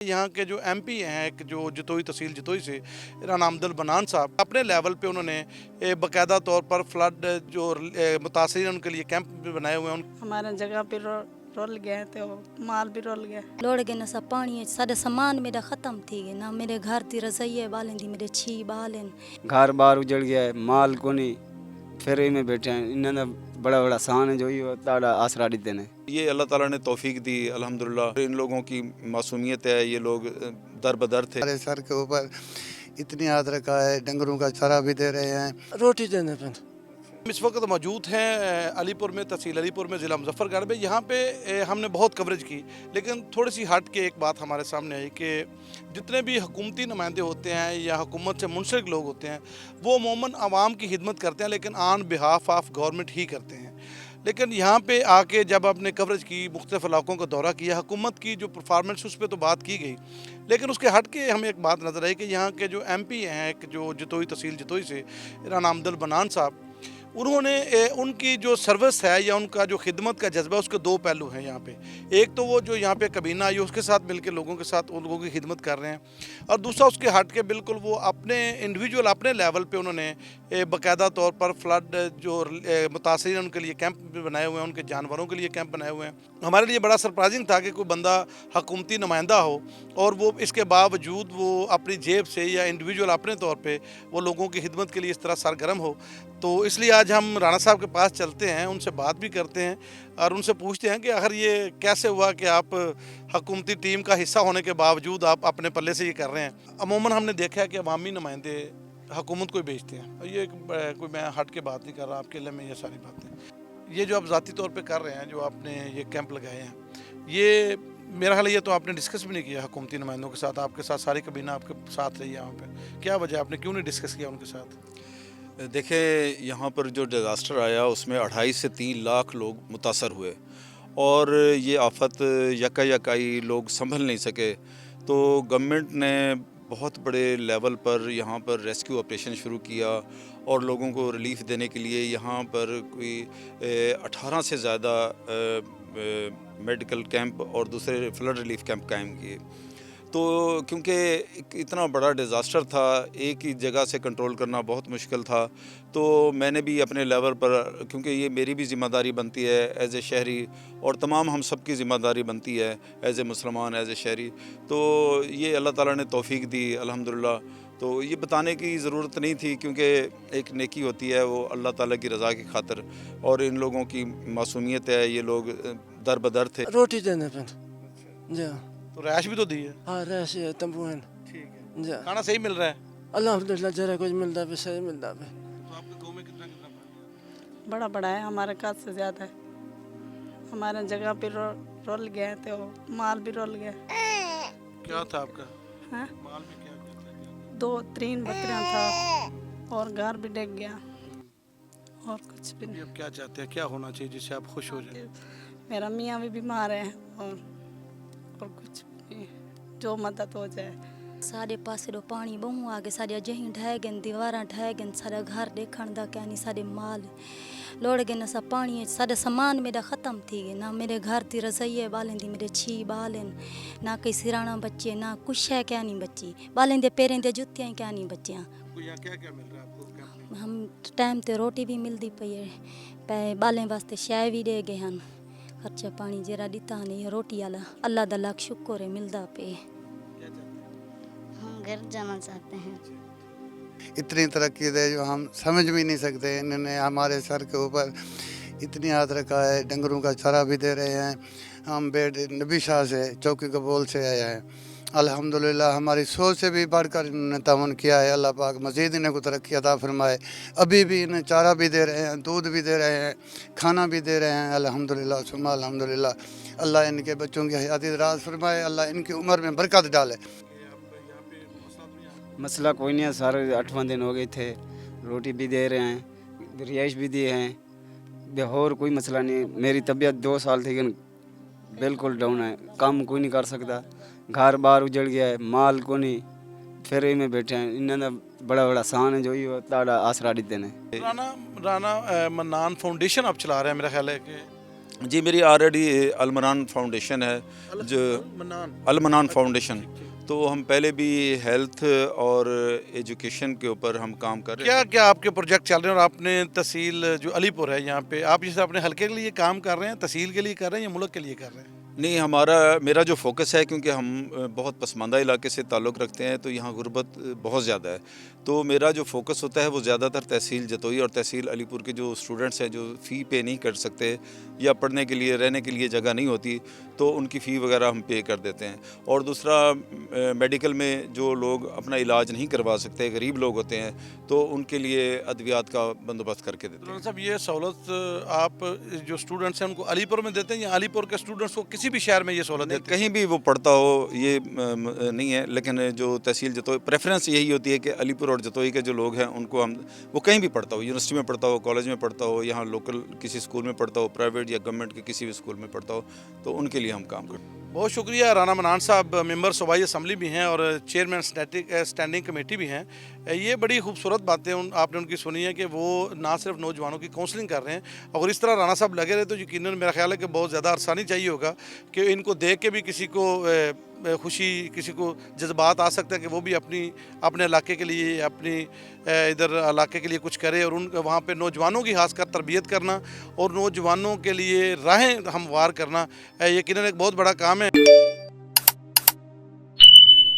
यहाँ के जो एमपी हैं, एक जो जतोई तहसील जतोई से राना अमदल बनान साहब, अपने लेवल पे उन्होंने बाकायदा तौर पर फ्लड जो मुतासरीन उनके लिए कैंप भी बनाए हुए हैं। हमारे जगह पे रुल गए तो माल भी रुल गया। लोड़ गए न सा पानी सारा सामान मेरा ख़त्म थी गया ना, मेरे घर थी रसोई बालन थी, मेरे 6 बालन घर बार उजड़ गया है, माल को नहीं फेरे में बैठे हैं। इन्होंने बड़ा बड़ा सान है जो ही ताड़ा आसरा देते हैं। ये अल्लाह ताला ने तौफीक दी अल्हम्दुलिल्लाह। इन लोगों की मासूमियत है, ये लोग दर बदर थे। हमारे सर के ऊपर इतनी याद रखा है, डंगरों का चारा भी दे रहे हैं, रोटी देने पे। इस वक्त मौजूद हैं अलीपुर में, तहसील अलीपुर में, ज़िला मुजफ्फरगढ़ में। यहाँ पे हमने बहुत कवरेज की, लेकिन थोड़ी सी हट के एक बात हमारे सामने आई कि जितने भी हुकूमती नुमाइंदे होते हैं या हुकूमत से मुंसलिक लोग होते हैं, वो अमूमन आवाम की खिदमत करते हैं, लेकिन ऑन बिहाफ ऑफ गवर्नमेंट ही करते हैं। लेकिन यहाँ पे आके जब आपने कवरेज की, मुख्तलिफ इलाकों का दौरा किया, हुकूमत की जो परफॉर्मेंस उस पर तो बात की गई, लेकिन उसके हट के हमें एक बात नज़र आई कि यहाँ के जो एमपी हैं, एक जो जतोई तहसील जतोई से राना अमदल बनान साहब, उन्होंने उनकी जो सर्विस है या उनका जो खिदमत का जज्बा, उसके दो पहलू हैं यहाँ पे। एक तो वो जो यहाँ पे कबीना आई उसके साथ मिलकर लोगों के साथ उन लोगों की खिदमत कर रहे हैं, और दूसरा उसके हट के बिल्कुल वो अपने इंडिविजुअल अपने लेवल पे उन्होंने बाकायदा तौर पर फ्लड जो मुतासरीन उनके लिए कैंप भी बनाए हुए हैं, उनके जानवरों के लिए कैंप बनाए हुए हैं। हमारे लिए बड़ा सरप्राइजिंग था कि कोई बंदा हुकूमती नुमाइंदा हो और वो इसके बावजूद वो अपनी जेब से या इंडिविजुअल अपने तौर पर वो लोगों की खिदमत के लिए इस तरह सरगर्म हो। तो इसलिए आज हम राणा साहब के पास चलते हैं, उनसे बात भी करते हैं और उनसे पूछते हैं कि आखिर ये कैसे हुआ कि आप हुकूमती टीम का हिस्सा होने के बावजूद आप अपने पल्ले से ये कर रहे हैं। अमूमन हमने देखा है कि अवामी नुमाइंदे हुकूमत को ही भेजते हैं, और ये कोई मैं हट के बात नहीं कर रहा, आपके लिए में ये सारी बातें, ये जो आप ज़ाती तौर पर कर रहे हैं, जो आपने ये कैंप लगाए हैं, ये मेरा ख्याल ये तो आपने डिस्कस भी नहीं किया हुकूमती नुमाइंदों के साथ, आपके साथ सारी कबीना आपके साथ रही है यहाँ पे, क्या वजह, आपने क्यों नहीं डिस्कस किया उनके साथ? देखें, यहाँ पर जो डिज़ास्टर आया उसमें 2.5 से 3 लाख लोग मुतासर हुए, और ये आफत यका यकाई लोग संभल नहीं सके। तो गवर्नमेंट ने बहुत बड़े लेवल पर यहाँ पर रेस्क्यू ऑपरेशन शुरू किया और लोगों को रिलीफ देने के लिए यहाँ पर कोई 18 से ज़्यादा मेडिकल कैंप और दूसरे फ्लड रिलीफ कैंप कायम किए। तो क्योंकि इतना बड़ा डिज़ास्टर था, एक ही जगह से कंट्रोल करना बहुत मुश्किल था, तो मैंने भी अपने लेवल पर, क्योंकि ये मेरी भी ज़िम्मेदारी बनती है एज़ ए शहरी, और तमाम हम सब की ज़िम्मेदारी बनती है एज़ ए मुसलमान, एज़ ए शहरी, तो ये अल्लाह ताला ने तौफीक दी अल्हम्दुलिल्लाह। तो ये बताने की ज़रूरत नहीं थी, क्योंकि एक नेकी होती है वो अल्लाह ताला की रज़ा की खातिर, और इन लोगों की मासूमियत है, ये लोग दर बदर थे। रोटी देने पे जी तो रैश भी तो दी है। हाँ, रैश तंबू है। ठीक है, जी खाना सही मिल रहा है? अल्हम्दुलिल्लाह, जरा कुछ मिलता है, सही मिलता है। तो आपके गाँव में कितना कितना पानी? बड़ा बड़ा है, हमारे काज से ज़्यादा है। हमारे जगह पे रुल गए तो माल भी रुल गया। क्या था आपका हाँ? माल में क्या क्या था? 2-3 बकरियां था और घर भी डग गया, और कुछ भी नहीं। अब क्या चाहते हैं, क्या होना चाहिए जिससे आप खुश हो जाए? मेरा मियाँ भी बीमार है, और कुछ भी जो मदद हो जाए। सारे पासे रो पानी बहु आ गए, सारे जहीं ढह गए, दीवारा ढह गए, सारा घर देखण दा क्या नहीं, सारे माल लोड़ गए न सा पानी सारा सामान मेरा ख़त्म थी गया ना, मेरे घर थी रसोई बालन थी, मेरे 6 बालन, ना कोई सिराना बच्चे, ना कुछ है क्या नहीं बच्ची, बालन दे पैरें दे जुत्तियां क्या नहीं बच्चियां। यहाँ क्या क्या मिल रहा है आपको कैंप में? हम टाइम ते रोटी भी मिलती पई है, पै बालें वास्ते शै भी दे गए हैं, खर्चा पानी जरा दिता नहीं, रोटी वाला अल्लाह दा लाख शुक्र है मिलता पे। हम घर जाना चाहते हैं। इतनी तरक्की दे जो हम समझ भी नहीं सकते। इन्होंने हमारे सर के ऊपर इतनी याद रखा है, डंगरों का चारा भी दे रहे हैं। हम बेटे नबी शाह से चौकी कबूल से आया है, अल्हम्दुलिल्लाह हमारी सोच से भी बढ़कर इन्होंने तावन किया है। अल्लाह पाक मज़ीद इन्हें को तरक्की अता फरमाए। अभी भी इन्हें चारा भी दे रहे हैं, दूध भी दे रहे हैं, खाना भी दे रहे हैं, अल्हम्दुलिल्लाह सुम्मा अल्हम्दुलिल्लाह। अल्लाह इनके बच्चों की हयाती दराज फरमाए, अल्लाह इनकी उम्र में बरकत डाले। मसला कोई नहीं है सर, 8वां दिन हो गए थे, रोटी भी दे रहे हैं, रिहाइश भी दिए हैं, और कोई मसला नहीं। मेरी तबीयत 2 साल थी बिल्कुल डाउन है, काम कोई नहीं कर सकता, घर बार उजड़ गया है, माल को नहीं फेरे में बैठे हैं। इन्होंने बड़ा बड़ा सान है जो ही ताड़ा आसरा देते हैं। राना मन्नान फाउंडेशन आप चला रहे हैं मेरा ख्याल है कि? जी मेरी ऑलरेडी अलमनान फाउंडेशन है जो अलमनान फाउंडेशन, तो हम पहले भी हेल्थ और एजुकेशन के ऊपर हम काम कर रहे क्या क्या आपके प्रोजेक्ट चल रहे हैं और आपने तहसील जो अलीपुर है यहाँ पे आप जैसे अपने हलके के लिए काम कर रहे हैं, तहसील के लिए कर रहे हैं या मुल्क के लिए कर रहे हैं? नहीं, मेरा जो फोकस है, क्योंकि हम बहुत पसमानदा इलाके से ताल्लुक़ रखते हैं तो यहाँ गुर्बत बहुत ज़्यादा है, तो मेरा जो फोकस होता है वो ज़्यादातर तहसील जतोई और तहसील अलीपुर के जो स्टूडेंट्स हैं जो फ़ी पे नहीं कर सकते या पढ़ने के लिए रहने के लिए जगह नहीं होती, तो उनकी फ़ी वगैरह हम पे कर देते हैं। और दूसरा, मेडिकल में जो लोग अपना इलाज नहीं करवा सकते, गरीब लोग होते हैं, तो उनके लिए अद्वियात का बंदोबस्त करके देते हैं। तो साहब ये सहूलत आप जो स्टूडेंट्स हैं उनको अलीपुर में देते हैं या अलीपुर के स्टूडेंट्स को किसी भी शहर में ये सहूलत देते हैं? कहीं भी वो पढ़ता हो ये नहीं है, लेकिन जो तहसील जतोई प्रेफरेंस यही होती है कि अलीपुर और जतोई के जो लोग हैं उनको हम, वो कहीं भी पढ़ता हो, यूनिवर्सिटी में पढ़ता हो, कॉलेज में पढ़ता हो, यहाँ लोकल किसी स्कूल में पढ़ता हो, प्राइवेट या गवर्नमेंट के किसी भी स्कूल में पढ़ता हो, तो उनके लिए हम काम करते हैं। बहुत शुक्रिया। राना मनान साहब मेंबर सूबाई असम्बली भी हैं और चेयरमैन स्टैंडिंग कमेटी भी हैं। ये बड़ी खूबसूरत बातें आपने उनकी सुनी है कि वो ना सिर्फ नौजवानों की काउंसलिंग कर रहे हैं, अगर इस तरह राना साहब लगे रहे तो यकीनन मेरा ख्याल है कि बहुत ज़्यादा अरसा नहीं चाहिए होगा कि इनको देख के भी किसी को खुशी, किसी को जज्बात आ सकता है कि वो भी अपने इलाके के लिए, अपनी इधर इलाके के लिए कुछ करे। और उन वहाँ पे नौजवानों की खासकर तरबियत करना और नौजवानों के लिए राहें हमवार करना यकीनन एक बहुत बड़ा काम है।